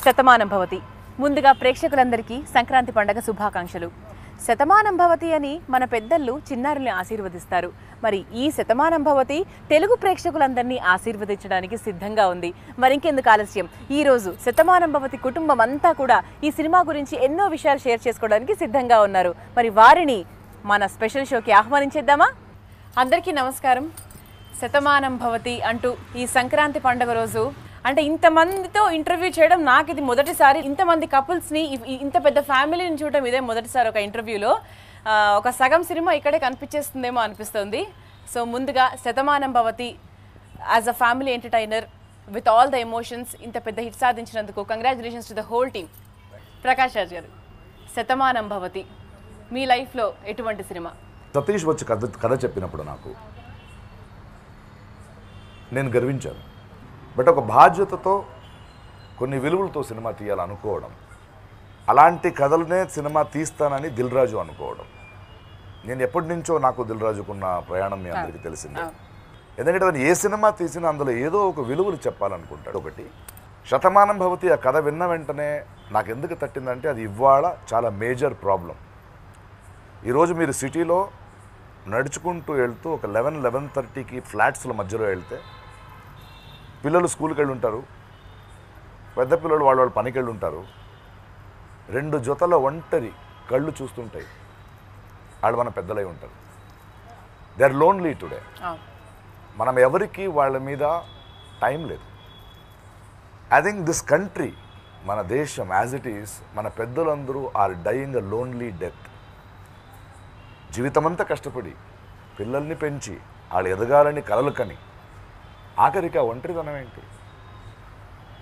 శతమానం భవతి. ముందుగా ప్రేక్షకులందరికీ సంక్రాంతి పండుగ శుభాకాంక్షలు. శతమానం భవతి అని మన పెద్దలు చిన్నారుల్ని ఆశీర్వదిస్తారు. మరి ఈ శతమానం భవతి తెలుగు ప్రేక్షకులందరినీ ఆశీర్వదించడానికి సిద్ధంగా ఉంది. మరింకెందుకు ఆలస్యం, ఈరోజు శతమానం భవతి కుటుంబం అంతా కూడా ఈ సినిమా గురించి ఎన్నో విషయాలు షేర్ చేసుకోవడానికి సిద్ధంగా ఉన్నారు. మరి వారిని మన స్పెషల్ షోకి ఆహ్వానించేద్దామా? అందరికీ నమస్కారం. శతమానం భవతి అంటూ ఈ సంక్రాంతి పండుగ రోజు అంటే ఇంతమందితో ఇంటర్వ్యూ చేయడం నాకు ఇది మొదటిసారి. ఇంతమంది కపుల్స్ని, ఇంత పెద్ద ఫ్యామిలీని చూడడం ఇదే మొదటిసారి. ఒక ఇంటర్వ్యూలో ఒక సగం సినిమా ఇక్కడే కనిపించేస్తుందేమో అనిపిస్తుంది. సో ముందుగా Shatamanam Bhavati as a family entertainer with all the emotions ఇంత పెద్ద హిట్ సాధించినందుకు congratulations to the whole team. Prakash Raj garu, Shatamanam భవతి మీ లైఫ్లో ఎటువంటి సినిమా? సతీష్ వచ్చి కథ చెప్పినప్పుడు నేను గర్వించాను. బట్ ఒక బాధ్యతతో కొన్ని విలువలతో సినిమా తీయాలనుకోవడం, అలాంటి కథలనే సినిమా తీస్తానని దిల్ రాజు అనుకోవడం. నేను ఎప్పటి నుంచో నాకు దిల్ రాజుకున్న ప్రయాణం మీ అందరికీ తెలిసిందే. ఎందుకంటే అతను ఏ సినిమా తీసినా అందులో ఏదో ఒక విలువలు చెప్పాలనుకుంటాడు. ఒకటి శతమానం భవతి ఆ కథ విన్న వెంటనే నాకు ఎందుకు తట్టిందంటే అది ఇవాళ చాలా మేజర్ ప్రాబ్లం. ఈరోజు మీరు సిటీలో నడుచుకుంటూ వెళ్తూ ఒక 11-11:30కి ఫ్లాట్స్ల మధ్యలో వెళ్తే పిల్లలు స్కూల్కి వెళ్ళి ఉంటారు, పెద్ద పిల్లలు వాళ్ళ పనికి వెళ్ళి ఉంటారు. 2 జతల ఒంటరి కళ్ళు చూస్తుంటాయి. వాళ్ళు మన పెద్దలై ఉంటారు. They are lonely today. మనం ఎవరికి వాళ్ళ మీద టైం లేదు. ఐ థింక్ దిస్ కంట్రీ, మన దేశం యాజ్ ఇట్ ఈస్, మన పెద్దలందరూ are dying a lonely death. జీవితమంతా కష్టపడి పిల్లల్ని పెంచి వాళ్ళు ఎదగాలని కలలు కని ఆఖరికి ఆ ఒంటరితనం ఏంటి?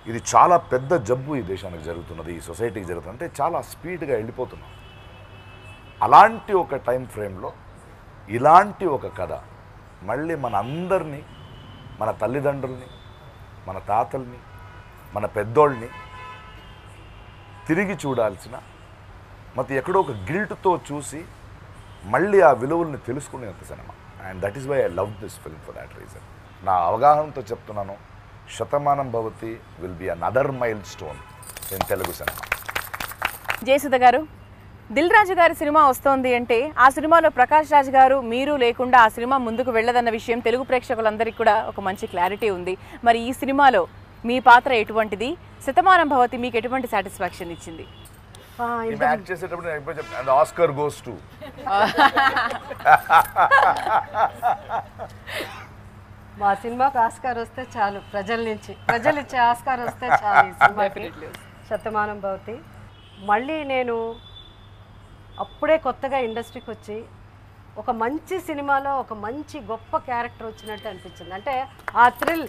ఇది చాలా పెద్ద జబ్బు ఈ దేశానికి జరుగుతున్నది, ఈ సొసైటీకి జరుగుతుంది. అంటే చాలా స్పీడ్గా వెళ్ళిపోతున్నాం. అలాంటి ఒక టైం ఫ్రేమ్లో ఇలాంటి ఒక కథ మళ్ళీ మన అందరినీ, మన తల్లిదండ్రుల్ని, మన తాతల్ని, మన పెద్దోళ్ళని తిరిగి చూడాల్సిన, మరి ఎక్కడో ఒక గిల్ట్తో చూసి మళ్ళీ ఆ విలువల్ని తెలుసుకునేంత cinema. And that is why I love this film for that reason. నా అవగాహనతో చెప్తున్నాను, Shatamanam Bhavati will be another milestone in Telugu cinema. Jayasudha garu, Dil రాజు గారి సినిమా వస్తోంది అంటే ఆ సినిమాలో ప్రకాష్ రాజ్ గారు మీరు లేకుండా ఆ సినిమా ముందుకు వెళ్ళదన్న విషయం తెలుగు ప్రేక్షకులందరికీ కూడా ఒక మంచి క్లారిటీ ఉంది. మరి ఈ సినిమాలో మీ పాత్ర ఎటువంటిది? శతమానం భవతి మీకు ఎటువంటి సాటిస్ఫాక్షన్ ఇచ్చింది? యాక్ట్ చేసేటప్పుడు ఆస్కర్ గోస్ టు మా సినిమాకి ఆస్కార్ వస్తే చాలు, ప్రజలు ఇచ్చే ఆస్కార్ వస్తే చాలు ఈ సినిమాకి. శతమానం భవతి మళ్ళీ నేను అప్పుడే కొత్తగా ఇండస్ట్రీకి వచ్చి ఒక మంచి సినిమాలో ఒక మంచి గొప్ప క్యారెక్టర్ వచ్చినట్టు అనిపించింది. అంటే ఆ థ్రిల్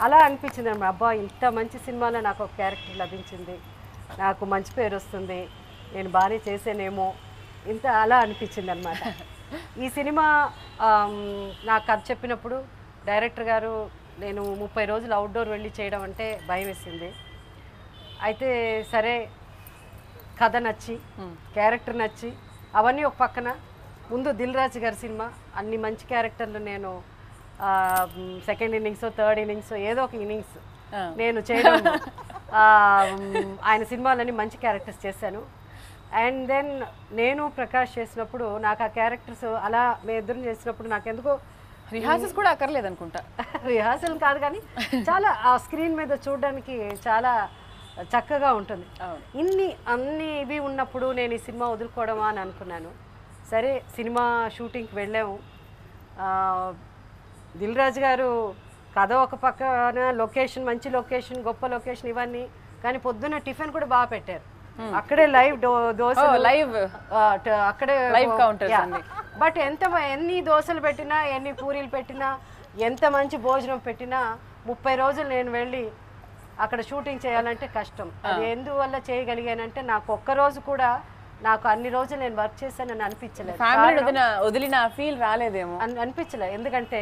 అలా అనిపించింది అన్నమాట. అబ్బా, ఇంత మంచి సినిమాలో నాకు ఒక క్యారెక్టర్ లభించింది, నాకు మంచి పేరు వస్తుంది, నేను బాగానే చేసేనేమో, ఇంత అలా అనిపించింది అనమాట. ఈ సినిమా నాకు కథ చెప్పినప్పుడు డైరెక్టర్ గారు, నేను 30 రోజులు అవుట్డోర్ వెళ్ళి చేయడం అంటే భయం వేసింది. అయితే సరే, కథ నచ్చి క్యారెక్టర్ నచ్చి అవన్నీ ఒక పక్కన, ముందు దిల్ రాజు గారి సినిమా అన్ని మంచి క్యారెక్టర్లు నేను సెకండ్ ఇన్నింగ్స్, థర్డ్ ఇన్నింగ్స్, ఏదో ఒక ఇన్నింగ్స్ నేను చేయడం, ఆయన సినిమాలన్నీ మంచి క్యారెక్టర్స్ చేశాను. అండ్ దెన్ నేను ప్రకాష్ చేసినప్పుడు నాకు ఆ క్యారెక్టర్స్ అలా మేము ఇద్దరం చేసినప్పుడు నాకు ఎందుకో రిహార్సల్స్ కూడా అక్కర్లేదు అనుకుంటా. రిహార్సల్ కాదు కానీ చాలా ఆ స్క్రీన్ మీద చూడడానికి చాలా చక్కగా ఉంటుంది. అన్ని ఇవి ఉన్నప్పుడు నేను ఈ సినిమా వదులుకోవడమా అని అనుకున్నాను. సరే, సినిమా షూటింగ్కి వెళ్ళాము. దిల్ రాజు గారు కథ ఒక పక్కన, లొకేషన్ మంచి లొకేషన్, గొప్ప లొకేషన్ ఇవన్నీ, కానీ పొద్దున్న టిఫిన్ కూడా బాగా పెట్టారు. అక్కడే లైవ్ దోశ లైవ్ అక్కడే లైవ్ కౌంటర్. బట్ ఎన్ని దోశలు పెట్టినా, ఎన్ని పూరీలు పెట్టినా, ఎంత మంచి భోజనం పెట్టినా 30 రోజులు నేను వెళ్ళి అక్కడ షూటింగ్ చేయాలంటే కష్టం. అది ఎందువల్ల చేయగలిగానంటే నాకు ఒక్కరోజు కూడా నాకు అన్ని రోజులు నేను వర్క్ చేశానని అనిపించలేదు. వదిలిన ఫీల్ రాలేదేమో అనిపించలేదు. ఎందుకంటే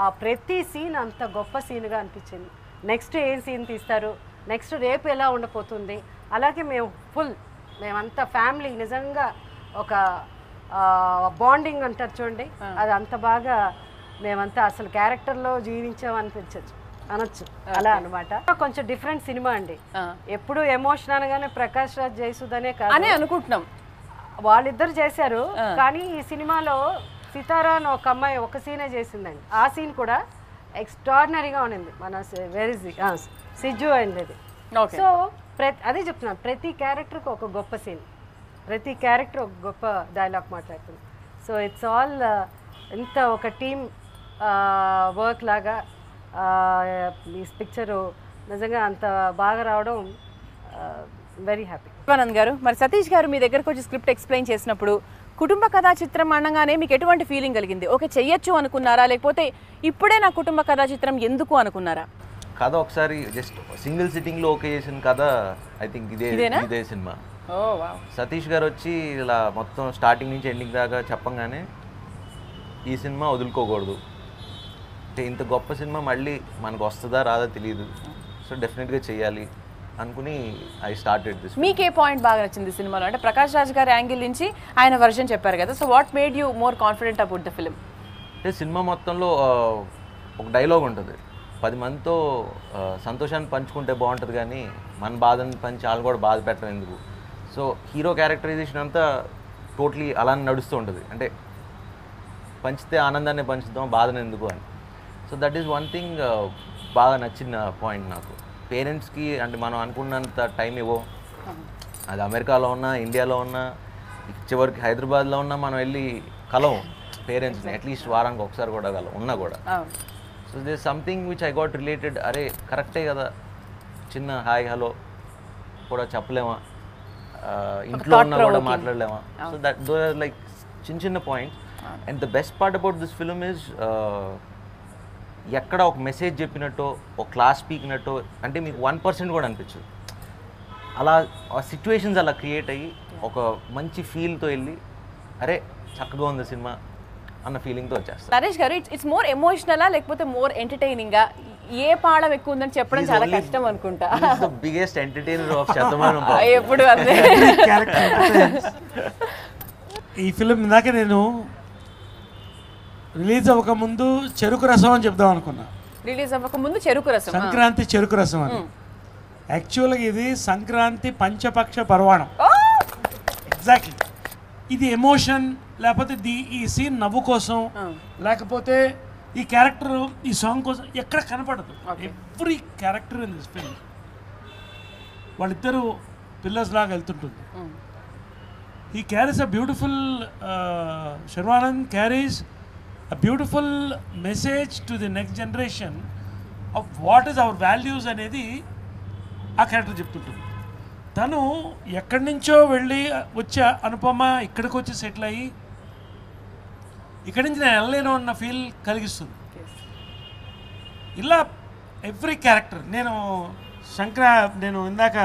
ఆ ప్రతి సీన్ అంత గొప్ప సీన్గా అనిపించింది. నెక్స్ట్ ఏం సీన్ తీస్తారు, నెక్స్ట్ రేపు ఎలా ఉండబోతుంది, అలాగే మేమంతా ఫ్యామిలీ నిజంగా ఒక బాండింగ్ అంటారు చూడండి, అది అంత బాగా మేమంతా అసలు క్యారెక్టర్లో జీవించామనిపించచ్చు అనొచ్చు అలా అనమాట. కొంచెం డిఫరెంట్ సినిమా అండి. ఎప్పుడు ఎమోషన్ అనగానే ప్రకాష్ రాజ్ జయసుధనే కాదు అనుకుంటున్నాం, వాళ్ళిద్దరు చేశారు. కానీ ఈ సినిమాలో సితారా అని ఒక అమ్మాయి ఒక సీనే చేసిందండి. ఆ సీన్ కూడా ఎక్స్ట్రాడినరీగా ఉండింది. మన సిజ్జు అయింది. సో అదే చెప్తున్నాను, ప్రతి క్యారెక్టర్కి ఒక గొప్ప సీన్, ప్రతి క్యారెక్టర్ ఒక గొప్ప డైలాగ్ మాట్లాడుతుంది. సో ఇట్స్ ఆల్ ఇంత ఒక టీమ్ వర్క్ లాగా ఈ పిక్చరు నిజంగా అంత బాగా రావడం వెరీ హ్యాపీ. శివానంద్ గారు, మరి సతీష్ గారు మీ దగ్గరకు వచ్చి స్క్రిప్ట్ ఎక్స్ప్లెయిన్ చేసినప్పుడు కుటుంబ కథా చిత్రం అనగానే మీకు ఎటువంటి ఫీలింగ్ కలిగింది? ఓకే చెయ్యొచ్చు అనుకున్నారా, లేకపోతే ఇప్పుడే నా కుటుంబ కథా చిత్రం ఎందుకు అనుకున్నారా? కథ ఒకసారి జస్ట్ సింగిల్ సిట్టింగ్లో ఓకే చేసిన కథ ఐ థింక్ ఇదే సినిమా. సతీష్ గారు వచ్చి ఇలా మొత్తం స్టార్టింగ్ నుంచి ఎండింగ్ దాకా చెప్పంగానే ఈ సినిమా వదులుకోకూడదు, అంటే ఇంత గొప్ప సినిమా మళ్ళీ మనకు వస్తుందా రాదా తెలియదు, సో డెఫినెట్గా చేయాలి అనుకుని ఐ స్టార్టెడ్ దిస్. మీకు ఏ పాయింట్ బాగా నచ్చింది సినిమాలో? అంటే ప్రకాష్ రాజ్ గారి యాంగిల్ నుంచి ఆయన వర్షన్ చెప్పారు కదా, so what made you more confident about the film? అంటే సినిమా మొత్తంలో ఒక డైలాగ్ ఉంటుంది, 10 మందితో సంతోషాన్ని పంచుకుంటే బాగుంటుంది కానీ మన బాధని పంచి వాళ్ళు కూడా బాధ పెట్టడం ఎందుకు. సో హీరో క్యారెక్టరైజేషన్ అంతా టోటలీ అలానే నడుస్తూ ఉంటుంది, అంటే పంచితే ఆనందాన్ని పంచుతాం బాధను ఎందుకు అని. So that is one thing బాగా నచ్చిన పాయింట్ నాకు. పేరెంట్స్కి అంటే మనం అనుకున్నంత టైం ఇవ్వో, అది అమెరికాలో ఉన్నా ఇండియాలో ఉన్నా చివరికి హైదరాబాద్లో ఉన్నా మనం వెళ్ళి కలవం పేరెంట్స్ని, అట్లీస్ట్ వారానికి ఒకసారి కూడా ఉన్నా కూడా. So this something which I got related, అరే కరెక్టే కదా, చిన్న హాయ్ హలో కూడా చెప్పలేమా, ఇంట్లో ఉన్నా కూడా మాట్లాడలేమా. So that though are like చిన్న points. And the best part about this film is ఎక్కడ ఒక మెసేజ్ చెప్పినట్టు, ఒక క్లాస్ పీకినట్టు అంటే మీకు 1% కూడా అనిపించదు. అలా ఆ సిచ్యువేషన్స్ అలా క్రియేట్ అయ్యి ఒక మంచి ఫీల్తో వెళ్ళి అరే చక్కగా ఉంది సినిమా అన్న ఫీలింగ్తో వచ్చేస్తారు. నరేష్ గారు, ఇట్స్ మోర్ ఎమోషనలా లేకపోతే మోర్ ఎంటర్టైనింగా? ఏ పాఠం ఎక్కువ ఉందని చెప్పడం చాలా కష్టం అనుకుంటా. బిగ్గెస్ట్ ఎంటర్టైనర్ ఆఫ్ శతమానం ఎప్పుడు అంతే. ఈ ఫిలిం ఇందాక నేను రిలీజ్ అవ్వక ముందు చెరుకు రసం అని చెప్దాం అనుకున్నా. రిలీజ్ అవ్వక ముందు చెరుకు రసం, సంక్రాంతి చెరుకు రసం అని. యాక్చువల్గా ఇది సంక్రాంతి పంచపక్ష పర్వాణం. ఎగ్జాక్ట్లీ ఇది ఎమోషన్, లేకపోతే ఈ సీన్ నవ్వు కోసం, లేకపోతే ఈ క్యారెక్టర్ ఈ సాంగ్ కోసం ఎక్కడ కనపడదు. Every character in this film వాళ్ళిద్దరూ పిల్లర్స్ లాగా వెళ్తుంటుంది. He carries a beautiful, Sharvanand carries a beautiful message to the next generation of what is our values అనేది ఆ క్యారెక్టర్ చెప్తుంటుంది. తను ఎక్కడి నుంచో వెళ్ళి వచ్చే అనుపమ ఇక్కడికి వచ్చి సెటిల్ అయ్యి ఇక్కడి నుంచి నేను వెళ్ళలేను అన్న ఫీల్ కలిగిస్తుంది. ఇలా ఎవ్రీ క్యారెక్టర్ నేను ఇందాక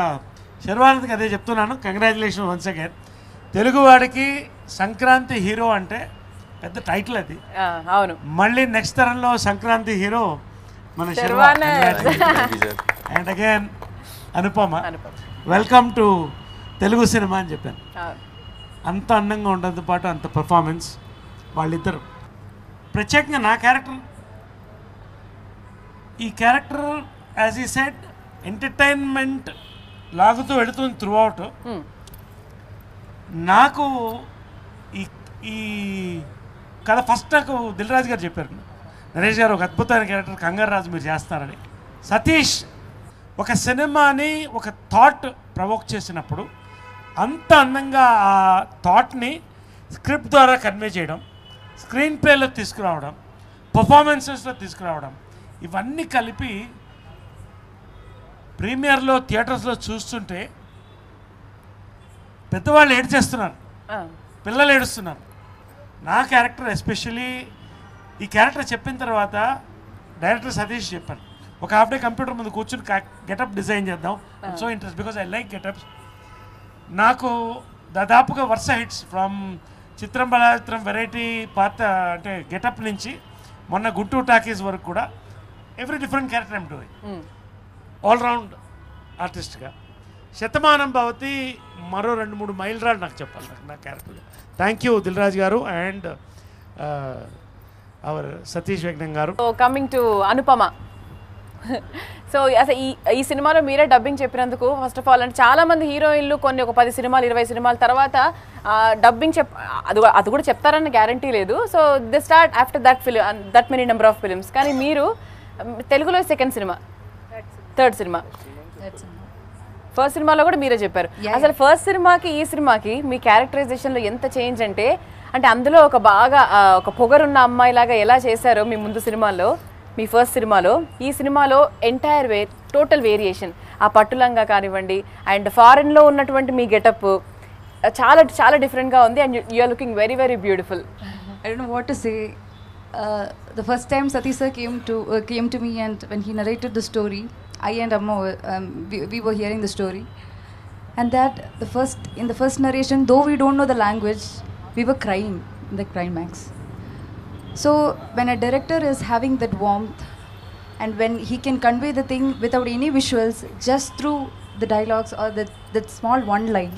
శర్వానంద్కి అదే చెప్తున్నాను. Congratulation once again. తెలుగువాడికి సంక్రాంతి హీరో అంటే పెద్ద టైటిల్ అది. అవును, మళ్ళీ నెక్స్ట్ తరంలో సంక్రాంతి హీరో మన and again Anupama. Welcome to Telugu cinema అని చెప్పాను. అంత అందంగా ఉండడంతో పాటు అంత పర్ఫార్మెన్స్ వాళ్ళిద్దరు. ప్రత్యేకంగా నా క్యారెక్టర్, ఈ క్యారెక్టర్ యాజ్ ఈ సెడ్ ఎంటర్టైన్మెంట్ లాగుతూ వెళుతుంది త్రూ అవుట్. నాకు ఈ కథ ఫస్ట్ నాకు దిల్ రాజు గారు చెప్పారు, నరేష్ గారు ఒక అద్భుతమైన క్యారెక్టర్ కంగారు రాజు మీరు చేస్తారని. సతీష్ ఒక సినిమాని ఒక థాట్ ప్రవోక్ చేసినప్పుడు అంత అందంగా ఆ థాట్ని స్క్రిప్ట్ ద్వారా కన్వే చేయడం, స్క్రీన్ ప్లేలో తీసుకురావడం, పర్ఫార్మెన్సెస్లో తీసుకురావడం, ఇవన్నీ కలిపి ప్రీమియర్లో థియేటర్స్లో చూస్తుంటే పెద్దవాళ్ళు ఏడ్చేస్తున్నారు, పిల్లలు ఏడుస్తున్నారు. నా క్యారెక్టర్ ఎస్పెషలీ ఈ క్యారెక్టర్ చెప్పిన తర్వాత డైరెక్టర్ సతీష్ చెప్పాను, ఒక హాఫ్ డే కంప్యూటర్ ముందు కూర్చుని గెటప్ డిజైన్ చేద్దాం. So interest because I like getups. నాకు దాదాపుగా వరుస హిట్స్ ఫ్రమ్ చిత్రం బలాచిత్రం వెరైటీ పాత అంటే గెటప్ నుంచి మొన్న గుంటూరు టాకీస్ వరకు కూడా every different character I'm doing, all round ఆర్టిస్ట్గా. శతమానం భవతి మరో 2-3 మైలురాళ్ళు నాకు చెప్పాలి నా character. Thank you Dil Raju గారు అండ్ అవర్ సతీష్ వెంకటం గారు. కమింగ్ టు అనుపమ, సో అసలు ఈ సినిమాలో మీరే డబ్బింగ్ చెప్పినందుకు ఫస్ట్ ఆఫ్ ఆల్ అంటే చాలా మంది హీరోయిన్లు కొన్ని ఒక 10 సినిమాలు 20 సినిమాల తర్వాత డబ్బింగ్ అది కూడా చెప్తారని గ్యారంటీ లేదు. So they start after that many number of films. కానీ మీరు తెలుగులో second cinema, third cinema, first సినిమాలో కూడా మీరే చెప్పారు. అసలు ఫస్ట్ సినిమాకి ఈ సినిమాకి మీ క్యారెక్టరైజేషన్లో ఎంత చేంజ్ అంటే అందులో ఒక బాగా ఒక పొగరున్న అమ్మాయిలాగా ఎలా చేశారో మీ ముందు సినిమాల్లో, మీ ఫస్ట్ సినిమాలో, ఈ సినిమాలో ఎంటైర్ టోటల్ వేరియేషన్. ఆ పట్టులంగా కానివ్వండి అండ్ ఫారెన్లో ఉన్నటువంటి మీ గెటప్ చాలా చాలా డిఫరెంట్గా ఉంది and you're looking very very beautiful. I don't know what to say. The first time Satish sir came to me and when he narrated the story, I and Amma we were hearing the story, and that in the first narration, though we don't know the language, we were crying in the climax. So when a director is having that warmth and when he can convey the thing without any visuals, just through the dialogues or that small one line,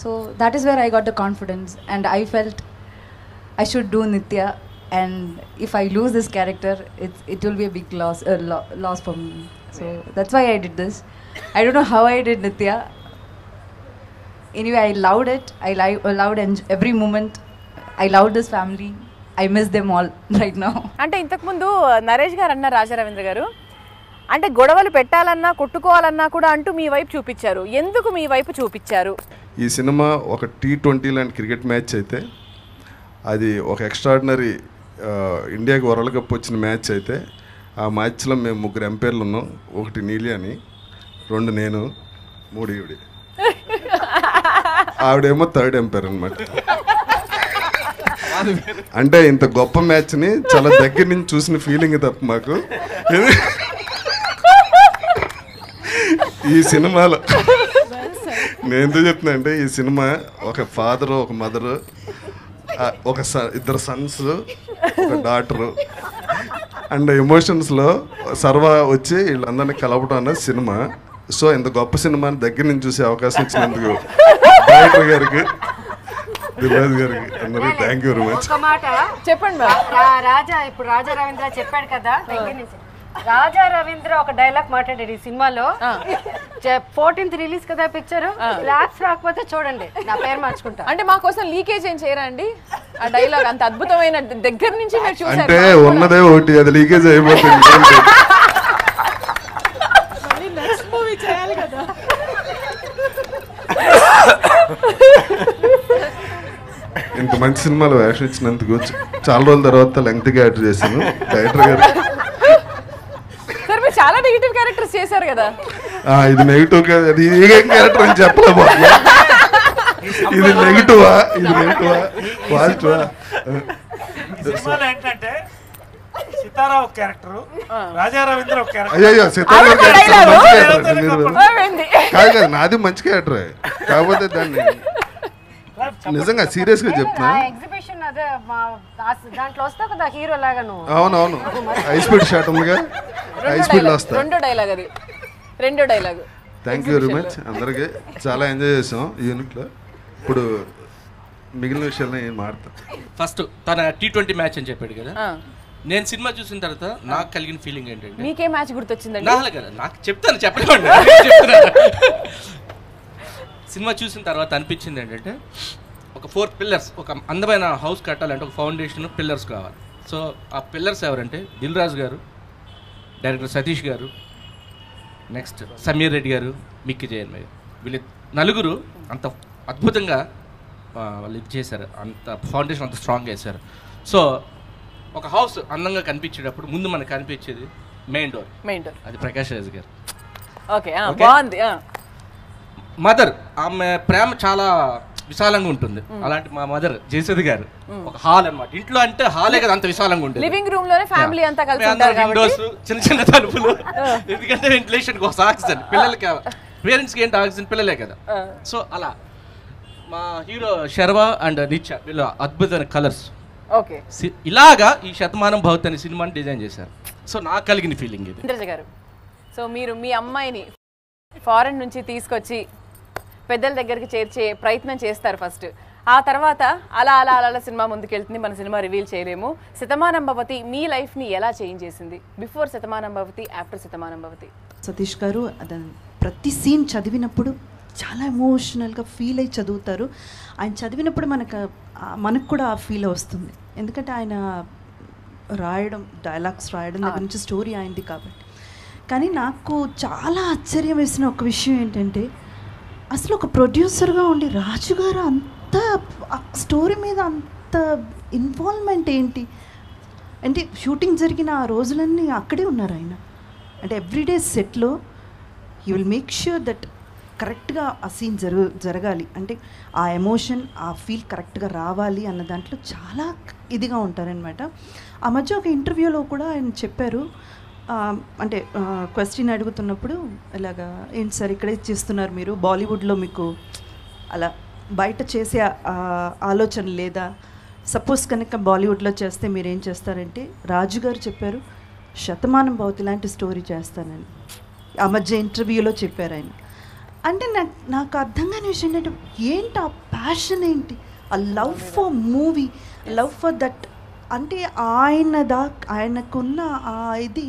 so that is where I got the confidence and I felt I should do Nitya, and if I lose this character, it will be a big loss for me. So that's why I did this. I don't know how I did Nitya. Anyway, I loved it. I loved every moment. I loved this family. I miss them all right now. అంటే ఇంతకుముందు నరేష్ గారు అన్న రాజా రవీంద్ర గారు అంటే గొడవలు పెట్టాలన్నా కొట్టుకోవాలన్నా కూడా అంటూ మీ వైపు చూపించారు. ఎందుకు మీ వైపు చూపించారు? ఈ సినిమా ఒక T20 లాంటి క్రికెట్ మ్యాచ్ అయితే, అది ఒక ఎక్స్ట్రాడినరీ ఇండియాకి వరల్డ్ కప్ వచ్చిన మ్యాచ్ అయితే, ఆ మ్యాచ్లో మేము 3 ఎంపైర్లు ఉన్నాం. 1 నీలి అని, 2 నేను, 3 ఈవిడి. ఆవిడేమో థర్డ్ ఎంపైర్ అనమాట. అంటే ఇంత గొప్ప మ్యాచ్ని చాలా దగ్గర నుంచి చూసిన ఫీలింగ్ తప్ప మాకు ఈ సినిమాలో నేను ఎందుకు చెప్తున్నా అంటే, ఈ సినిమా ఒక ఫాదరు, ఒక మదరు, ఒక 2 సన్స్, ఒక డాటరు అండ్ ఎమోషన్స్లో సర్వా వచ్చి వీళ్ళందరినీ కలపడం అన్నది సినిమా. సో ఇంత గొప్ప సినిమాని దగ్గర నుంచి చూసే అవకాశం ఇచ్చినందుకు డైరెక్టర్ గారికి, దిల్రాజు గారికి అందరికీ థ్యాంక్ యూ వెరీ మచ్. ఒక మాట చెప్పండి. ఇప్పుడు రాజా రవీంద్ర చెప్పాడు కదా, దగ్గర నుంచి రాజా రవీంద్ర ఒక డైలాగ్ మాట్లాడాడు ఈ సినిమాలో. 14th రిలీజ్ కదా పిక్చర్, ల్యాబ్స్ రాకపోతే చూడండి నా పేరు మార్చుకుంటా. అంటే మా కోసం లీకేజ్ ఏం చేయరా అండి? ఆ డైలాగ్ అంత అద్భుతమైన దగ్గర నుంచి మీరు చూసారు. అంటే ఉన్నదే ఒకటి, అది లీకేజ్ అయిపోతుంది. ఇంత మంచి సినిమాలో వేషం ఇచ్చినందుకు చాలా రోజుల తర్వాత లెంగ్త్గా యాడ్ చేశాను డైరెక్టర్ గారు. సార్ మీరు చాలా నెగిటివ్ క్యారెక్టర్స్ చేశారు కదా. ఇది నెగిటివ్ కాదు, అది ఏం క్యారెక్టర్ అని చెప్పలేకపోతున్నా. ఇది నెగిటివా, ఇది నెగిటివా, పాజిటివా? సినిమాలో ఏంటంటే సితారా ఒక క్యారెక్టర్, రాజా రవీంద్ర ఒక క్యారెక్టర్. అయ్యో సితారా క్యారెక్టర్ మంచి క్యారెక్టర్ కాదు, నాది మంచి క్యారెక్టరే. కాకపోతే దాన్ని నిజంగా సీరియస్ గా చెప్తున్నా. ఎగ్జిబిషన్ అదే దాంట్లో వస్తావు కదా హీరో లాగా నువ్వు. అవునవును, హై స్పీడ్ షాట్ ఉందిగా, హై స్పీడ్ లో వస్తా. రెండో dialogue. Thank you very much. అందరికీ చాలా ఎంజాయ్ చేసాం ఈ యూనిట్లో. ఇప్పుడు మిగిలిన విషయాలు నేను మాడతాను. ఫస్ట్ తన T20 మ్యాచ్ అని చెప్పాడు కదా, నేను సినిమా చూసిన తర్వాత నాకు కలిగిన ఫీలింగ్ ఏంటంటే, మీకే మ్యాచ్ గుర్తొచ్చిందండి? నాకు చెప్తాను, చెప్పలేమండి. సినిమా చూసిన తర్వాత అనిపించింది ఏంటంటే, ఒక 4 పిల్లర్స్, ఒక అందమైన హౌస్ కట్టాలంటే ఒక ఫౌండేషన్, పిల్లర్స్ కావాలి. సో ఆ పిల్లర్స్ ఎవరంటే దిల్ రాజు గారు, డైరెక్టర్ సతీష్ గారు, నెక్స్ట్ సమీర్ రెడ్డి గారు, మిక్కీ జయన్మయ్య గారు. వీళ్ళు నలుగురు అంత అద్భుతంగా వాళ్ళు ఇది చేశారు, అంత ఫౌండేషన్ అంత స్ట్రాంగ్గా వేశారు. సో ఒక హౌస్ అందంగా కనిపించేటప్పుడు ముందు మనకు కనిపించేది మెయిన్ డోర్, అది ప్రకాష్ రాజ్ గారు. ఓకే, బాగుంది. మదర్, ఆమె ప్రేమ చాలా విశాలంగా ఉంటుంది. అలాంటి మా మదర్ జయసుధ గారు ఒక హాల్ అన్నమాట. ఇంట్లో అంటే హాలే కదా, అంత విశాలంగా ఉంటుంది. లివింగ్ రూమ్ లోనే ఫ్యామిలీ అంతా కలిసి ఉంటారు కాబట్టి విండోస్, చిన్న చిన్న తలుపులు, ఎందుకంటే వెంటిలేషన్ కోసం ఆక్సిజన్, పిల్లలకి పేరెంట్స్కి ఏంటి ఆక్సిజన్, పిల్లలే కదా. సో అలా మా హీరో శర్వా అండ్ నిత్య వీళ్ళ అద్భుతమైన కలర్స్. ఓకే, ఇలాగా ఈ శతమానం భవతి అనే సినిమాని డిజైన్ చేశారు. సో నాకు కలిగిన ఫీలింగ్ ఇది. ఇంద్రజ గారు, సో మీరు మీ అమ్మాయిని ఫారెన్ నుంచి తీసుకొచ్చి పెద్దల దగ్గరికి చేర్చే ప్రయత్నం చేస్తారు ఫస్ట్. ఆ తర్వాత అలా అలా అలా సినిమా ముందుకెళ్తుంది. మన సినిమా రివీల్ చేయలేము. శతమానం భవతి మీ లైఫ్ని ఎలా చేంజ్ చేసింది? Before Shatamanam Bhavati, after Shatamanam Bhavati. సతీష్ గారు ప్రతి సీన్ చదివినప్పుడు చాలా ఎమోషనల్గా ఫీల్ అయ్యి చదువుతారు. ఆయన చదివినప్పుడు మనకు కూడా ఆ ఫీల్ వస్తుంది. ఎందుకంటే ఆయన రాయడం, డైలాగ్స్ రాయడం దగ్గర నుంచి స్టోరీ అయింది కాబట్టి. కానీ నాకు చాలా ఆశ్చర్యం వేసిన ఒక విషయం ఏంటంటే, అసలు ఒక ప్రొడ్యూసర్గా ఉండి రాజుగారు అంత స్టోరీ మీద అంత ఇన్వాల్వ్మెంట్ ఏంటి అంటే, షూటింగ్ జరిగిన ఆ రోజులన్నీ అక్కడే ఉన్నారు ఆయన. అంటే ఎవ్రీడే సెట్లో he will make sure that కరెక్ట్గా ఆ సీన్ జరగాలి, అంటే ఆ ఎమోషన్, ఆ ఫీల్ కరెక్ట్గా రావాలి అన్న దాంట్లో చాలా ఇదిగా ఉంటారనమాట. ఆ మధ్య ఒక ఇంటర్వ్యూలో కూడా ఆయన చెప్పారు, అంటే క్వశ్చన్ అడుగుతున్నప్పుడు ఇలాగా, ఏంటి సార్ ఇక్కడే చేస్తున్నారు మీరు, బాలీవుడ్లో మీకు అలా బయట చేసే ఆలోచన లేదా, సపోజ్ కనుక బాలీవుడ్లో చేస్తే మీరు ఏం చేస్తారంటే, రాజుగారు చెప్పారు శతమానం భవతి లాంటి స్టోరీ చేస్తానని ఆ మధ్య ఇంటర్వ్యూలో చెప్పారు ఆయన. అంటే నాకు అర్థం కాని విషయం ఏంటంటే, ఏంటి ఆ ప్యాషన్ ఏంటి, ఆ love for movie, love for that, అంటే ఆయనకున్న ఆ ఇది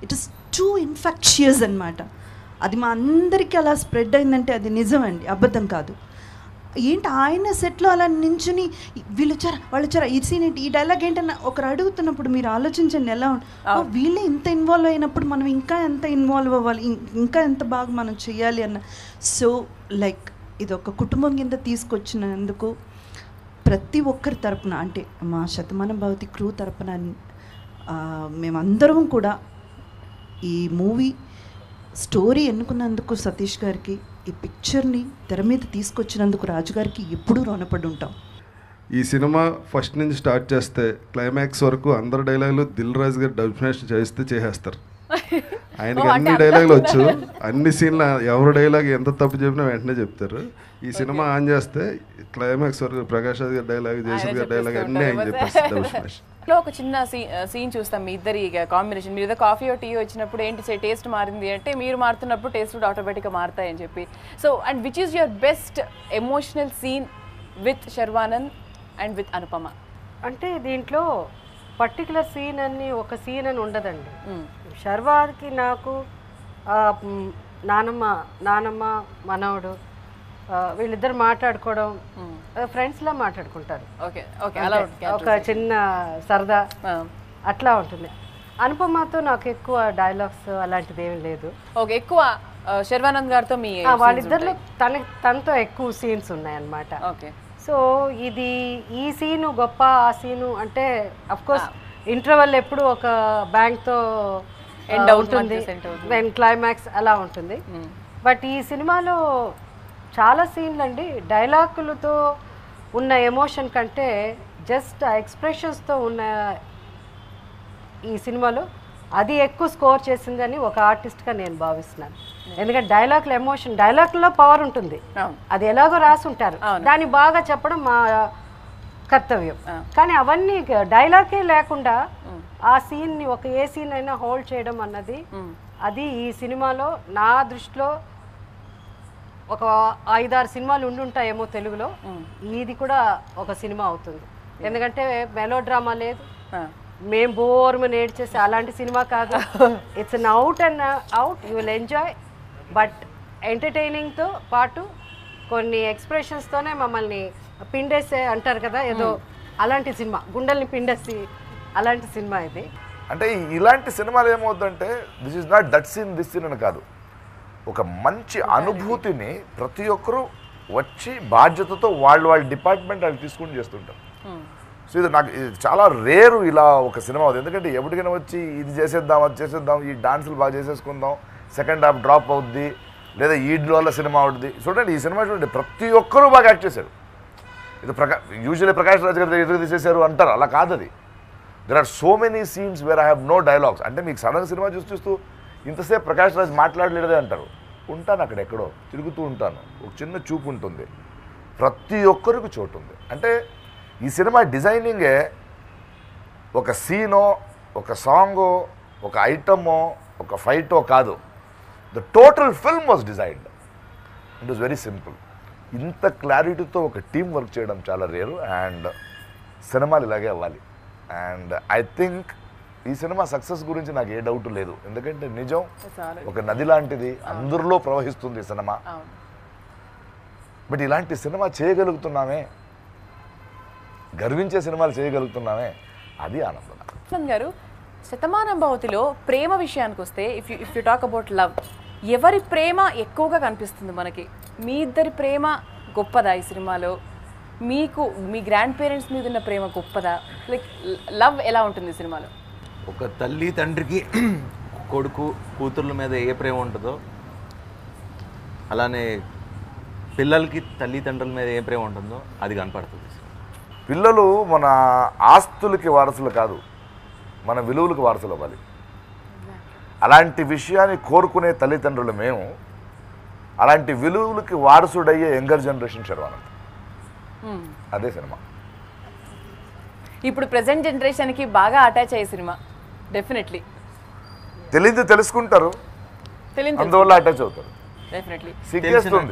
ఇట్ ఇస్ టూ ఇన్ఫెక్షియస్ అనమాట. అది మా అందరికీ అలా స్ప్రెడ్ అయిందంటే అది నిజం అండి, అబద్ధం కాదు. ఏంటి ఆయన సెట్లో అలా నించుని వీళ్ళు వచ్చారా వాళ్ళు వచ్చారా, ఈ సీన్ ఏంటి, ఈ డైలాగ్ ఏంటన్న ఒకరు అడుగుతున్నప్పుడు మీరు ఆలోచించండి ఎలా వీళ్ళే ఇంత ఇన్వాల్వ్ అయినప్పుడు మనం ఇంకా ఎంత ఇన్వాల్వ్ అవ్వాలి, ఇంకా ఎంత బాగా మనం చెయ్యాలి అన్న. సో లైక్ ఇది ఒక కుటుంబం కింద తీసుకొచ్చినందుకు ప్రతి ఒక్కరి తరపున, అంటే మా శతమానం భవతి క్రూ తరపున మేమందరం కూడా ఈ మూవీ స్టోరీ ఎన్నుకున్నందుకు సతీష్ గారికి, ఈ పిక్చర్ని తెర మీద తీసుకొచ్చినందుకు రాజుగారికి ఎప్పుడూ రుణపడి ఉంటాం. ఈ సినిమా ఫస్ట్ నుంచి స్టార్ట్ చేస్తే క్లైమాక్స్ వరకు అందరు డైలాగులు దిల్ రాజు గారు డబ్స్మాష్ చేసేస్తారు. ఆయనకి అన్ని డైలాగులు వచ్చు, అన్ని సీన్లు ఎవరు డైలాగ్ ఎంత తప్పు చెప్పినా వెంటనే చెప్తారు. ఈ సినిమా ఆన్ చేస్తే క్లైమాక్స్ వరకు ప్రకాష్ రాజ్ గారి డైలాగ్, జయసుధ గారి డైలాగ్ అన్నీ ఆయన చెప్పేస్తారు డబ్స్మాష్. ఒక చిన్న సీన్ చూస్తాం మీ ఇద్దరి కాంబినేషన్. మీరు ఏదో కాఫీ టీ వచ్చినప్పుడు ఏంటి టేస్ట్ మారింది అంటే, మీరు మారుతున్నప్పుడు టేస్ట్ ఆటోమేటిక్గా మారుతాయని చెప్పి. So and which is your best emotional scene with Sharwanand and with Anupama? అంటే దీంట్లో పర్టికులర్ సీన్ అని ఒక సీన్ అని ఉండదండి. శర్వాకి నాకు నానమ్మ మనవడు వీళ్ళిద్దరు మాట్లాడుకోవడం, ఫ్రెండ్స్లా మాట్లాడుకుంటారు, ఒక చిన్న సరదా అట్లా ఉంటుంది. అనుపమతో నాకు ఎక్కువ డైలాగ్స్ అలాంటిది ఏమి లేదు. ఓకే, ఎక్కువ శర్వానంద్ గారితో మీ వాళ్ళిద్దరిలో తనతో ఎక్కువ సీన్స్ ఉన్నాయన్నమాట. ఓకే, సో ఇది ఈ సీను గొప్ప, ఆ సీను అంటే అఫ్కోర్స్ ఇంటర్వెల్ ఎప్పుడు ఒక బ్యాంక్తో ఎండ్ అవుతుంది, దెన్ క్లైమాక్స్ అలా ఉంటుంది. బట్ ఈ సినిమాలో చాలా సీన్లు అండి డైలాగులతో ఉన్న ఎమోషన్ కంటే జస్ట్ ఆ ఎక్స్ప్రెషన్స్తో ఉన్న ఈ సినిమాలో అది ఎక్కువ స్కోర్ చేసిందని ఒక ఆర్టిస్ట్గా నేను భావిస్తున్నాను. ఎందుకంటే డైలాగుల ఎమోషన్, డైలాగుల్లో పవర్ ఉంటుంది, అది ఎలాగో రాసి ఉంటారు, దాన్ని బాగా చెప్పడం మా కర్తవ్యం. కానీ అవన్నీ డైలాగే లేకుండా ఆ సీన్ని ఒక ఏ సీన్ అయినా హోల్డ్ చేయడం అన్నది, అది ఈ సినిమాలో నా దృష్టిలో ఒక 5-6 సినిమాలు ఉండుంటాయేమో తెలుగులో, ఇది కూడా ఒక సినిమా అవుతుంది. ఎందుకంటే మెలో డ్రామా లేదు, మేము బోర్మని ఏడ్చేసి అలాంటి సినిమా కాదు. It's an out and out, you will enjoy, but ఎంటర్టైనింగ్తో పాటు కొన్ని ఎక్స్ప్రెషన్స్తోనే మమ్మల్ని పిండేసే అంటారు కదా, ఏదో అలాంటి సినిమా, గుండెల్ని పిండేసి అలాంటి సినిమా ఇది. అంటే ఇలాంటి సినిమాలు ఏమవుతుందంటే, this is not that scene this scene అని కాదు, ఒక మంచి అనుభూతిని ప్రతి ఒక్కరూ వచ్చి బాధ్యతతో వాళ్ళ డిపార్ట్మెంట్ వాళ్ళు తీసుకుని చేస్తుంటారు. సో ఇది నాకు ఇది చాలా రేరు ఇలా ఒక సినిమా అవుతుంది. ఎందుకంటే ఎప్పటికైనా వచ్చి ఇది చేసేద్దాం అది చేసేద్దాం, ఈ డాన్సులు బాగా చేసేసుకుందాం, సెకండ్ హాఫ్ డ్రాప్ అవుద్ది, లేదా ఈడ్ల వల్ల సినిమా అవుతుంది. చూడండి ఈ సినిమా చూడండి, ప్రతి ఒక్కరూ బాగా యాక్ట్ చేశారు. ఇది యూజువల్లీ ప్రకాష్ రాజ్ గారు ఎదురు తీసేశారు అంటారు, అలా కాదు అది. There are so many scenes where I have no dialogues. అంటే మీకు సడన్ సినిమా చూస్తూ ఇంతసేపు ప్రకాష్ రాజ్ మాట్లాడలేదే అంటారు. ఉంటాను అక్కడ ఎక్కడో తిరుగుతూ ఉంటాను, ఒక చిన్న చూపు ఉంటుంది, ప్రతి ఒక్కరికి చోటు ఉంది. అంటే ఈ సినిమా డిజైనింగే ఒక సీనో, ఒక సాంగో, ఒక ఐటమో, ఒక ఫైటో కాదు. The total film was designed. It was very simple. ఇంత క్లారిటీతో ఒక టీం వర్క్ చేయడం చాలా రేరు. అండ్ సినిమాలు ఇలాగే అవ్వాలి. అండ్ ఐ థింక్ ఈ సినిమా సక్సెస్ గురించి నాకు ఏ డౌట్ లేదు. ఎందుకంటే నిజం ఒక నది లాంటిది, అందరిలో ప్రవహిస్తుంది ఈ సినిమా. బట్ ఇలాంటి సినిమా చేయగలుగుతున్నామే, గర్వించే సినిమాలు చేయగలుగుతున్నామే, అది ఆనందం. గారు, శతమానం భవతిలో ప్రేమ విషయానికి వస్తే if you talk about love, ఎవరి ప్రేమ ఎక్కువగా కనిపిస్తుంది మనకి? మీ ఇద్దరి ప్రేమ గొప్పదా ఈ సినిమాలో? మీకు మీ గ్రాండ్ పేరెంట్స్ మీద ఉన్న ప్రేమ గొప్పదా? లైక్ లవ్ ఎలా ఉంటుంది ఈ సినిమాలో? ఒక తల్లి తండ్రికి కొడుకు కూతుర్ల మీద ఏ ప్రేమ ఉంటుందో అలానే పిల్లలకి తల్లిదండ్రుల మీద ఏ ప్రేమ ఉంటుందో అది కనపడుతుంది. పిల్లలు మన ఆస్తులకి వారసులు కాదు, మన విలువలకు వారసులు అవ్వాలి. అలాంటి విషయాన్ని కోరుకునే తల్లిదండ్రులు మేము. అలాంటి విలువలకి వారసుడయ్యే యంగర్ జనరేషన్ శర్వానంద్. అదే సినిమా. ఇప్పుడు ప్రెసెంట్ జనరేషన్కి బాగా అటాచ్ అయ్యే సినిమా డెఫినెట్లీ. తెలియదు తెలుసుకుంటారు, అందువల్ల అటాచ్ అవుతారు. డెఫినెట్లీ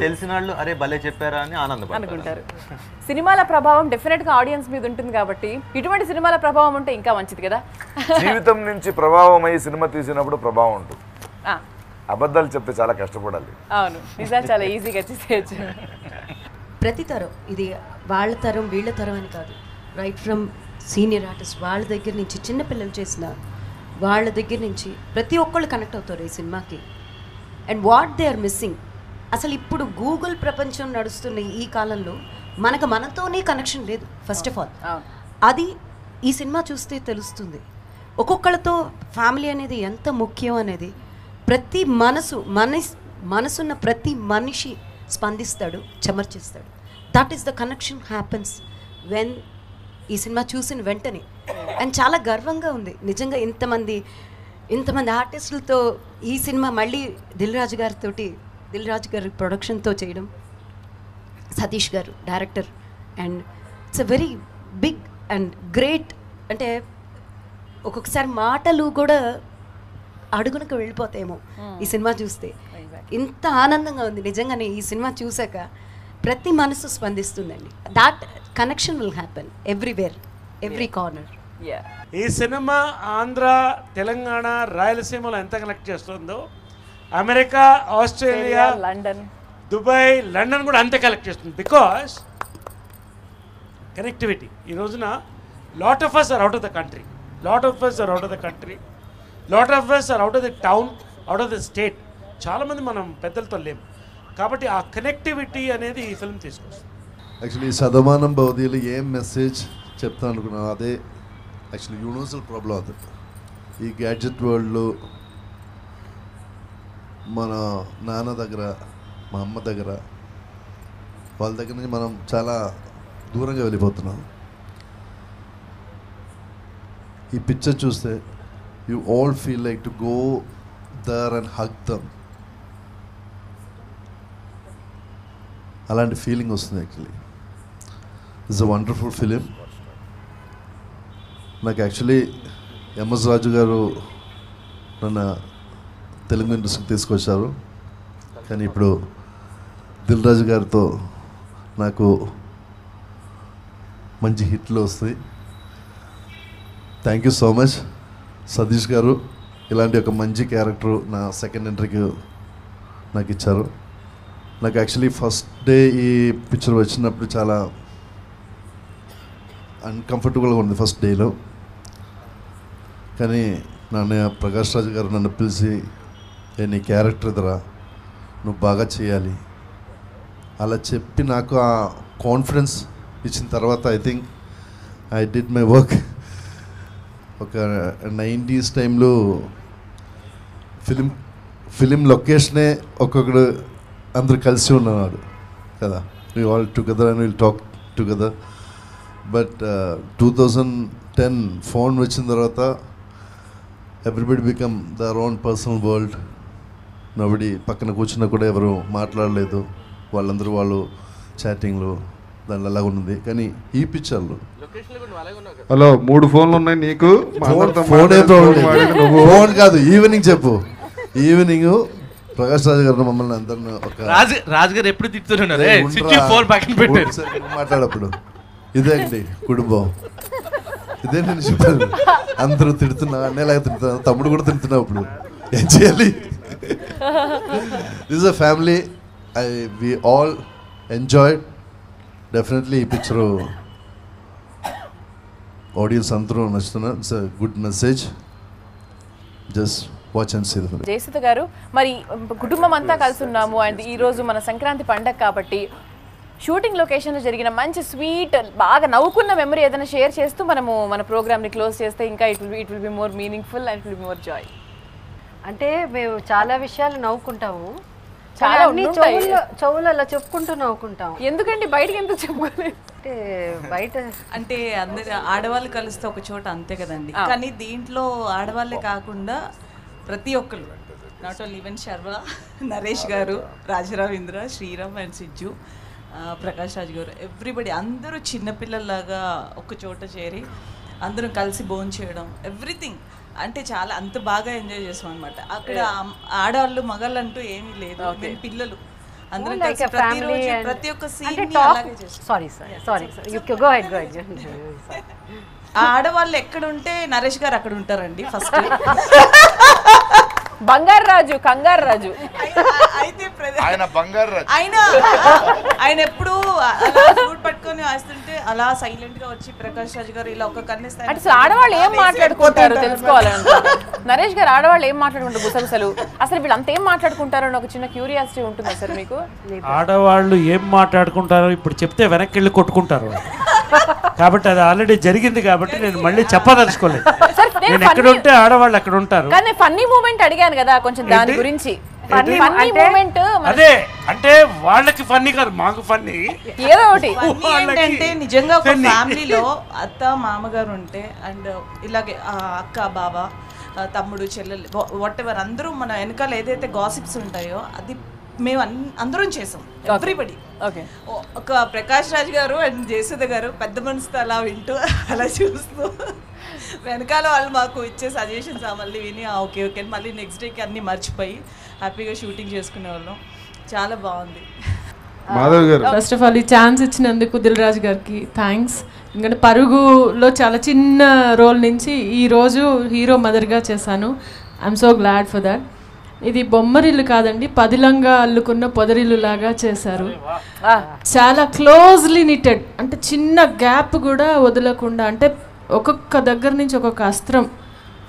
తెలిసిన వాళ్ళు అరే భలే చెప్పారా అని అనుకుంటారు. సినిమాల ప్రభావం డెఫినెట్గా ఆడియన్స్ మీద ఉంటుంది కాబట్టి ఇటువంటి సినిమాల ప్రభావం ఉంటే ఇంకా మంచిది కదా. జీవితం నుంచి ప్రభావం అయ్యి సినిమా తీసినప్పుడు ప్రభావం ఉంటుంది. అబద్ధాలు చెప్తే చాలా కష్టపడాలి. అవును, నిజాలు చాలా ఈజీగా చేసేయచ్చు. ప్రతి తరం, ఇది వాళ్ళ తరం వీళ్ళ తరం అని కాదు, రైట్ ఫ్రమ్ సీనియర్ ఆర్టిస్ట్ వాళ్ళ దగ్గర నుంచి చిన్నపిల్లలు చేసిన వాళ్ళ దగ్గర నుంచి ప్రతి ఒక్కళ్ళు కనెక్ట్ అవుతారు ఈ సినిమాకి. And what they are missing, అసలు ఇప్పుడు గూగుల్ ప్రపంచం నడుస్తున్న ఈ కాలంలో మనతోనే కనెక్షన్ లేదు. ఫస్ట్ ఆఫ్ ఆల్ అది ఈ సినిమా చూస్తే తెలుస్తుంది. ఒక్కొక్కళ్ళతో ఫ్యామిలీ అనేది ఎంత ముఖ్యం అనేది ప్రతి మనసున్న ప్రతి మనిషి స్పందిస్తాడు, చెమర్చిస్తాడు. That is the connection happens when ఈ సినిమా చూసిన వెంటనే. అండ్ చాలా గర్వంగా ఉంది నిజంగా ఇంతమంది ఆర్టిస్టులతో ఈ సినిమా మళ్ళీ దిల్ రాజు గారి ప్రొడక్షన్తో చేయడం, సతీష్ గారు director. And it's a very big and great. అంటే ఒక్కొక్కసారి మాటలు కూడా అడుగునకు వెళ్ళిపోతాయేమో ఈ సినిమా చూస్తే. ఇంత ఆనందంగా ఉంది నిజంగానే ఈ సినిమా చూసాక. ప్రతి మనసు స్పందిస్తుందండి. That connection will happen everywhere, every corner. ఈ సినిమా ఆంధ్ర, తెలంగాణ, రాయలసీమలో ఎంత కనెక్ట్ చేస్తుందో America, Australia, London, Dubai, London కూడా అంతే కనెక్ట్ చేస్తుంది. Because connectivity. ఈ రోజున lot of us are out of the country, lot of us are out of the town, out of the state. చాలామంది మనం పెద్దలతో లేము కాబట్టి ఆ కనెక్టివిటీ అనేది ఈ ఫిల్మ్ తీసుకొస్తుంది. యాక్చువల్లీ శతమానం భవతిలో ఏం మెసేజ్ చెప్తాను అనుకున్నాను అదే యాక్చువల్లీ యూనివర్సల్ ప్రాబ్లం. అది ఈ గ్యాడ్జెట్ వరల్డ్లో మన నాన్న దగ్గర, మా అమ్మ దగ్గర, వాళ్ళ దగ్గర నుంచి మనం చాలా దూరంగా వెళ్ళిపోతున్నాం. ఈ పిక్చర్ చూస్తే you all feel like to go there and hug them. అలాంటి ఫీలింగ్ వస్తుంది. Actually it's a wonderful film. నాకు యాక్చువల్లీ ఎంఎస్ రాజు గారు నన్ను తెలుగు ఇండస్ట్రీకి తీసుకొచ్చారు, కానీ ఇప్పుడు దిల్ రాజు గారితో నాకు మంచి హిట్లు వస్తాయి. Thank you so much Satish గారు, ఇలాంటి ఒక మంచి క్యారెక్టర్ నా సెకండ్ ఎంట్రీకి నాకు ఇచ్చారు. నాకు యాక్చువల్లీ ఫస్ట్ డే ఈ పిక్చర్ వచ్చినప్పుడు చాలా అన్కంఫర్టబుల్గా ఉంది ఫస్ట్ డేలో. కానీ నా అన్నయ్య ప్రకాష్ రాజు గారు నన్ను పిలిచి నీ క్యారెక్టర్ ఎదురా నువ్వు బాగా చేయాలి అలా చెప్పి నాకు ఆ కాన్ఫిడెన్స్ ఇచ్చిన తర్వాత I think I did my work. ఒక 90s టైంలో ఫిలిం లొకేషనే ఒక్కొక్కడు అందరు కలిసి ఉన్నవాడు కదా, we all together and we'll talk together. But 2010 phone వచ్చిన తర్వాత everybody become their own personal world. Nobody పక్కన కూర్చున్నా కూడా ఎవరు మాట్లాడలేదు, వాళ్ళందరూ వాళ్ళు చాటింగ్లు దాంట్లో అలాగ ఉన్నది. కానీ ఈ పిక్చర్లో హలో 3 ఫోన్లు ఉన్నాయి నీకు, ఫోన్ కాదు, ఈవినింగ్ చెప్పు. ఈవినింగ్ ప్రకాష్ రాజు గారు మమ్మల్ని అందరిని ఒక రాజుగారు ఎప్పుడు తిప్పుతున్నారు మాట్లాడప్పుడు ఇదే అండి కుటుంబం, ఇదే నేను చెప్పాను. అందరూ తిడుతున్నా, అన్నలాగా తిడుతున్నా, తమ్ముడు కూడా తిడుతున్నా. ఇప్పుడు ఏం చేయాలి? This is a family. We all enjoyed. Definitely ఈ పిక్చరు ఆడియన్స్ అందరూ నచ్చుతున్నారు. It's a good message. Just watch and see. Jayasudha garu, మరి కుటుంబం అంతా కలిసి ఉన్నాము అండ్ ఈరోజు మన సంక్రాంతి పండగ కాబట్టి షూటింగ్ లొకేషన్లో జరిగిన మంచి స్వీట్, బాగా నవ్వుకున్న మెమరీ ఏదైనా షేర్ చేస్తూ మనము మన ప్రోగ్రామ్ని క్లోజ్ చేస్తే ఇంకా it will be more meaningful and it will be more Joy. అంటే మేము చాలా విషయాలు నవ్వుకుంటాము, చాలా చెవులు అలా చెప్పుకుంటూ నవ్వుకుంటాం. ఎందుకండి బయటకి ఎందుకు చెప్పుకోలేదు? అంటే బయట అంటే అందరు ఆడవాళ్ళు కలిస్తే ఒక చోట అంతే కదండి. కానీ దీంట్లో ఆడవాళ్ళే కాకుండా ప్రతి ఒక్కరు, not only even Sharva, Naresh గారు, రాజరావేంద్ర, శ్రీరామ్ అండ్ సిజ్జు, ప్రకాష్ రాజ్ గారు, ఎవ్రీబడి అందరూ చిన్నపిల్లల్లాగా ఒక చోట చేరి అందరం కలిసి భోజనం చేయడం, ఎవ్రీథింగ్ అంటే చాలా అంత బాగా ఎంజాయ్ చేసాం అనమాట. అక్కడ ఆడవాళ్ళు మగాళ్ళు అంటూ ఏమీ లేదు, మేము పిల్లలు అందరం కలిసి ప్రతిరోజు ప్రతి ఒక్క సీన్ అలాగే చేస్తాం. ఆడవాళ్ళు ఎక్కడ ఉంటే నరేష్ గారు అక్కడ ఉంటారండి ఫస్ట్. బంగారు రాజు, కంగారు రాజు. అయితే ఆయన ఎప్పుడు అలా ఫుడ్ పట్టుకొని వేస్తుంటే అలా సైలెంట్ గా వచ్చి ప్రకాష్ రాజ్ గారు ఇలా ఒక కన్నేస్తారు. అసలు ఆడవాళ్ళు ఏం మాట్లాడుకుంటారు తెలుసుకోవాలనుకుంటా. నరేష్ గారు ఆడవాళ్ళు ఏం మాట్లాడుకుంటారు గుసగుసలు, అసలు వీళ్ళు అంత ఏం మాట్లాడుకుంటారు అని ఒక చిన్న క్యూరియాసిటీ ఉంటుంది సార్ మీకు? ఆడవాళ్ళు ఏం మాట్లాడుకుంటారో ఇప్పుడు చెప్తే వెనక్కి వెళ్ళి కొట్టుకుంటారు కాబట్టి అది ఆల్రెడీ జరిగింది కాబట్టి నేను మళ్ళీ చెప్పదలుచుకోలేదు. నేను ఎక్కడ ఉంటే ఆడవాళ్ళు అక్కడ ఉంటారు. కానీ ఫన్నీ మూమెంట్ అడిగాను కదా కొంచెం దాని గురించి. అదే అంటే వాళ్ళకి ఫన్నీ కాదు, మాకు ఫన్నీ ఏదో ఒకటి. ఏంటంటే నిజంగా ఒక ఫ్యామిలీలో అత్త మామగారు ఉంటే అండ్ ఇలాగే అక్క బావ తమ్ముడు చెల్లెలు వాట్ ఎవర్ అందరూ మన వెనకాల ఏదైతే గాసిప్స్ ఉంటాయో అది మేము అందరం చేసాం, ఎవ్రీబడి. ఒక ప్రకాష్ రాజ్ గారు అండ్ జయసుధ గారు పెద్ద మనసుతో అలా వింటూ అలా చూస్తూ వెనకాల వాళ్ళు మాకు ఇచ్చే సజెషన్స్ మళ్ళీ విని ఓకే ఓకే మళ్ళీ నెక్స్ట్ డేకి అన్నీ మర్చిపోయి హ్యాపీగా షూటింగ్ చేసుకునే వాళ్ళం. చాలా బాగుంది. ఫస్ట్ ఆఫ్ ఆల్ ఈ ఛాన్స్ ఇచ్చినందుకు దిల్ రాజు గారికి థ్యాంక్స్. ఎందుకంటే పరుగులో చాలా చిన్న రోల్ నుంచి ఈరోజు హీరో మదర్గా చేశాను. I'm so glad for that. ఇది బొమ్మరిల్లు కాదండి, పదిలంగా అల్లుకున్న పొదరిల్లు లాగా చేశారు. చాలా క్లోజ్లీ నిటెడ్, అంటే చిన్న గ్యాప్ కూడా వదలకుండా, అంటే ఒక్కొక్క దగ్గర నుంచి ఒక్కొక్క అస్త్రం.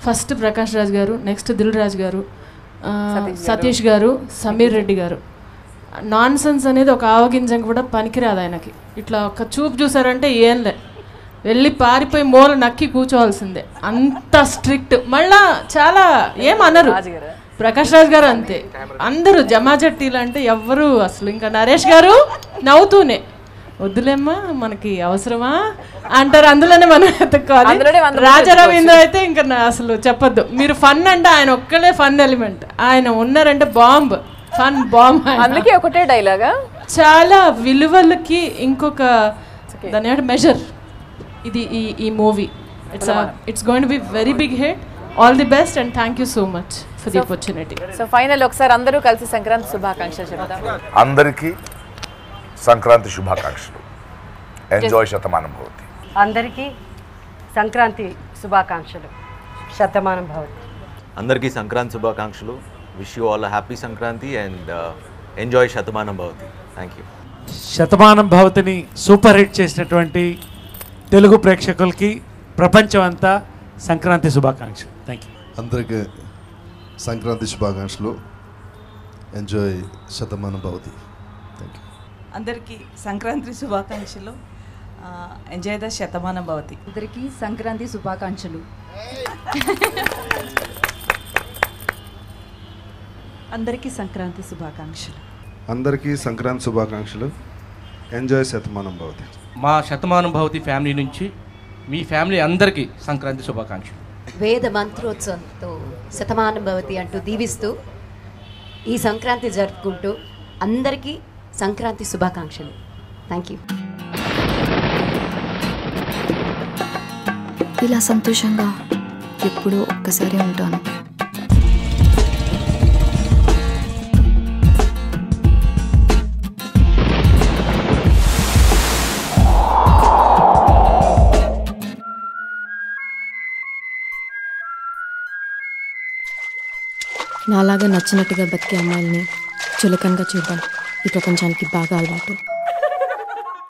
ఫస్ట్ ప్రకాష్ రాజ్ గారు, నెక్స్ట్ దిల్ రాజు గారు, సతీష్ గారు, సమీర్ రెడ్డి గారు. నాన్ సెన్స్ అనేది ఒక ఆవగింజం కూడా పనికిరాదు ఆయనకి. ఇట్లా ఒక చూపు చూసారంటే ఏంలే, వెళ్ళి పారిపోయి మూల నక్కి కూర్చోవాల్సిందే, అంత స్ట్రిక్ట్. మళ్ళా చాలా ఏమనరు. ప్రకాష్ రాజ్ గారు అంతే, అందరూ జమాజట్టీలు అంటే ఎవ్వరు అసలు. ఇంకా నరేష్ గారు నవ్వుతూనే వద్దులేమ్మా మనకి అవసరమా అంటారు, అందులోనే మనం ఎత్తుకోవాలి. రాజారవీంద్ర అయితే ఇంకా అసలు చెప్పొద్దు. మీరు ఫన్ అంటే ఆయన ఒక్కలే ఫన్ ఎలిమెంట్, ఆయన ఉన్నారంటే బాంబ్, ఫన్ బాంబ్. అందుకే ఒకటే డైలాగా చాలా విలువలకి ఇంకొక దాని మెజర్ ఇది ఈ movie. It's going to be very big hit. All the best and thank you so much for the opportunity. So final ఒకసారి అందరూ కలిసి సంక్రాంతి శుభాకాంక్షలు చెప్తాం. అందరికీ సంక్రాంతి శుభాకాంక్షలు. ఎంజాయ్ శతమానం భవతి. అందరికీ సంక్రాంతి శుభాకాంక్షలు. శతమానం భవతి. అందరికీ సంక్రాంతి శుభాకాంక్షలు. Wish you all happy Sankranti and enjoy Shatamanam Bhavati. Thank you. Shatamanam భవతిని సూపర్ హిట్ చేసినటువంటి తెలుగు ప్రేక్షకులకి ప్రపంచం అంతా సంక్రాంతి శుభాకాంక్షలు. Thank you. అందరికీ సంక్రాంతి శుభాకాంక్షలు. Enjoy Shatamanam Bhavati. Thank you. అందరికీ సంక్రాంతి శుభాకాంక్షలు. Enjoy the Shatamanam Bhavati. అందరికీ సంక్రాంతి శుభాకాంక్షలు. అందరికీ సంక్రాంతి శుభాకాంక్షలు. అందరికీ సంక్రాంతి శుభాకాంక్షలు. ఎంజాయ్ శతమానం భవతి. మా శతమానం భవతి ఫ్యామిలీ నుంచి మీ ఫ్యామిలీ అందరికీ సంక్రాంతి శుభాకాంక్షలు. వేద మంత్రోత్సవంతో శతమానం భవతి అంటూ దీవిస్తూ ఈ సంక్రాంతి జరుపుకుంటూ అందరికీ సంక్రాంతి శుభాకాంక్షలు. Thank you. ఇలా సంతోషంగా ఎప్పుడూ ఒక్కసారి ఉంటాను. నాలాగా నచ్చినట్టుగా బతికే అమ్మాయిల్ని చులకనగా చూడడం ఈ ప్రపంచానికి బాగా అలవాటు.